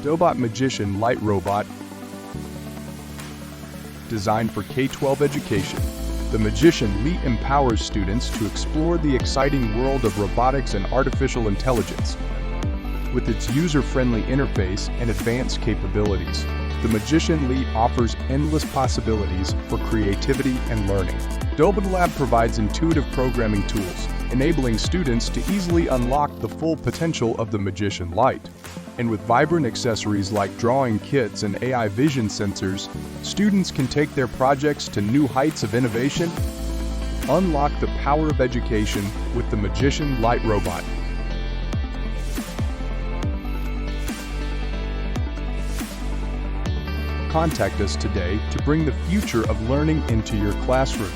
Dobot Magician Lite robot, designed for K-12 education. The Magician Lite empowers students to explore the exciting world of robotics and artificial intelligence. With its user-friendly interface and advanced capabilities, the Magician Lite offers endless possibilities for creativity and learning. DobotLab provides intuitive programming tools, enabling students to easily unlock the full potential of the Magician Lite. And with vibrant accessories like drawing kits and AI vision sensors, students can take their projects to new heights of innovation. Unlock the power of education with the Magician Lite robot. Contact us today to bring the future of learning into your classroom.